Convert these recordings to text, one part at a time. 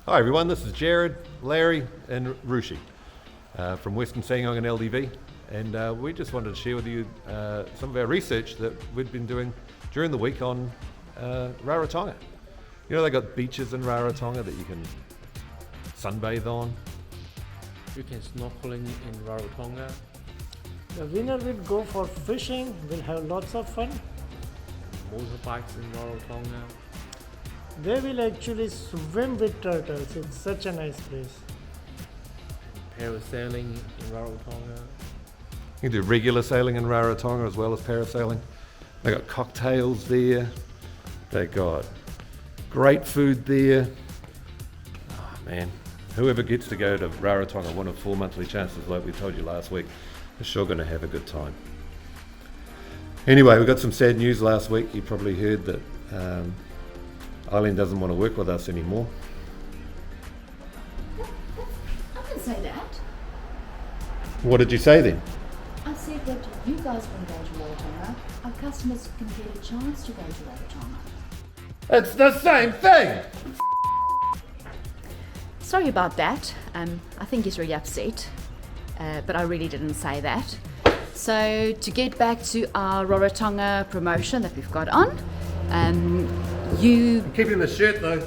Hi everyone, this is Jared, Larry and Rushi from West SsangYong and LDV, and we just wanted to share with you some of our research that we've been doing during the week on Rarotonga. You know, they got beaches in Rarotonga that you can sunbathe on. You can snorkeling in Rarotonga. The winner will go for fishing, will have lots of fun. Motorbikes in Rarotonga. They will actually swim with turtles. It's such a nice place. Parasailing in Rarotonga. You can do regular sailing in Rarotonga as well as parasailing. They got cocktails there. They got great food there. Oh man, whoever gets to go to Rarotonga, one of 4 monthly chances like we told you last week, is sure going to have a good time. Anyway, we got some sad news last week. You probably heard that Eileen doesn't want to work with us anymore. I didn't say that. What did you say then? I said that you guys want to go to Rarotonga. Our customers can get a chance to go to Rarotonga. It's the same thing! Sorry about that. I think he's really upset, but I really didn't say that. So to get back to our Rarotonga promotion that we've got on, I'm keeping the shirt though.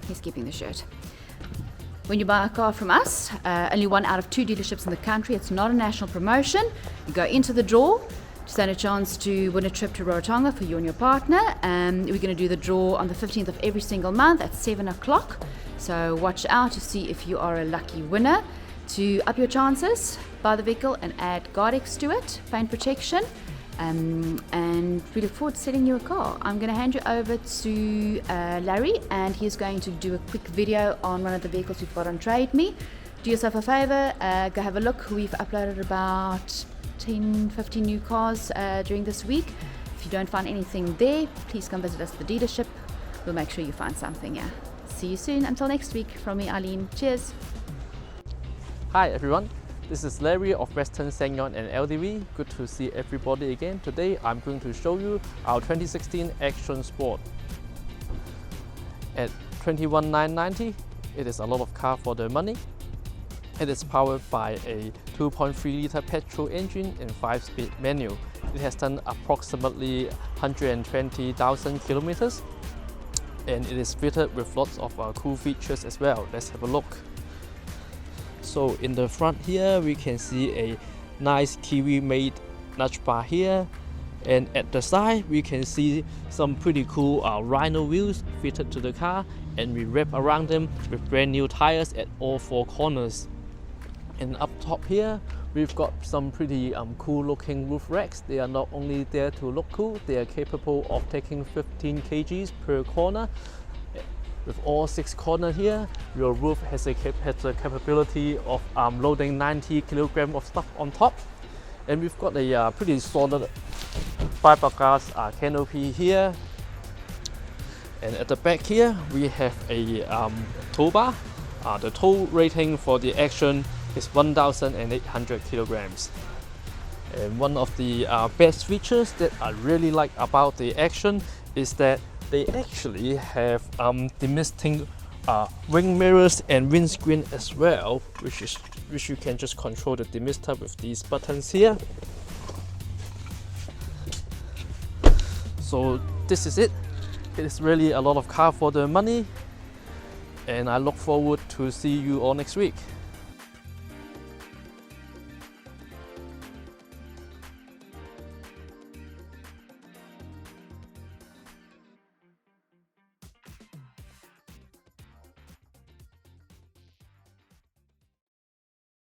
He's keeping the shirt. When you buy a car from us, only 1 out of 2 dealerships in the country, it's not a national promotion. You go into the draw to stand a chance to win a trip to Rarotonga for you and your partner. We're going to do the draw on the 15th of every single month at 7 o'clock. So watch out to see if you are a lucky winner. To up your chances, buy the vehicle and add Guardex to it, paint protection. And we look forward to selling you a car. I'm going to hand you over to Larry, and he's going to do a quick video on one of the vehicles we've got on Trade Me. Do yourself a favor, go have a look. We've uploaded about 10-15 new cars during this week. If you don't find anything there, please come visit us at the dealership. We'll make sure you find something. Yeah. See you soon. Until next week, from me, Eileen. Cheers. Hi everyone, this is Larry of Western SsangYong and LDV. Good to see everybody again. Today I'm going to show you our 2016 Action Sport. At $21,990, it is a lot of car for the money. It is powered by a 2.3 litre petrol engine and 5-speed manual. It has done approximately 120,000 kilometers, and it is fitted with lots of cool features as well. Let's have a look. So in the front here, we can see a nice Kiwi-made nudge bar here, and at the side we can see some pretty cool Rhino wheels fitted to the car, and we wrap around them with brand new tires at all 4 corners. And up top here, we've got some pretty cool looking roof racks. They are not only there to look cool, they are capable of taking 15 kgs per corner. With all 6 corners here, your roof has a capability of loading 90 kilograms of stuff on top. And we've got a pretty solid fiberglass canopy here. And at the back here, we have a tow bar. The tow rating for the Action is 1,800 kilograms. And one of the best features that I really like about the Action is that they actually have demisting wing mirrors and windscreen as well, which you can just control the demister with these buttons here. So this is it. It is really a lot of car for the money, and I look forward to see you all next week.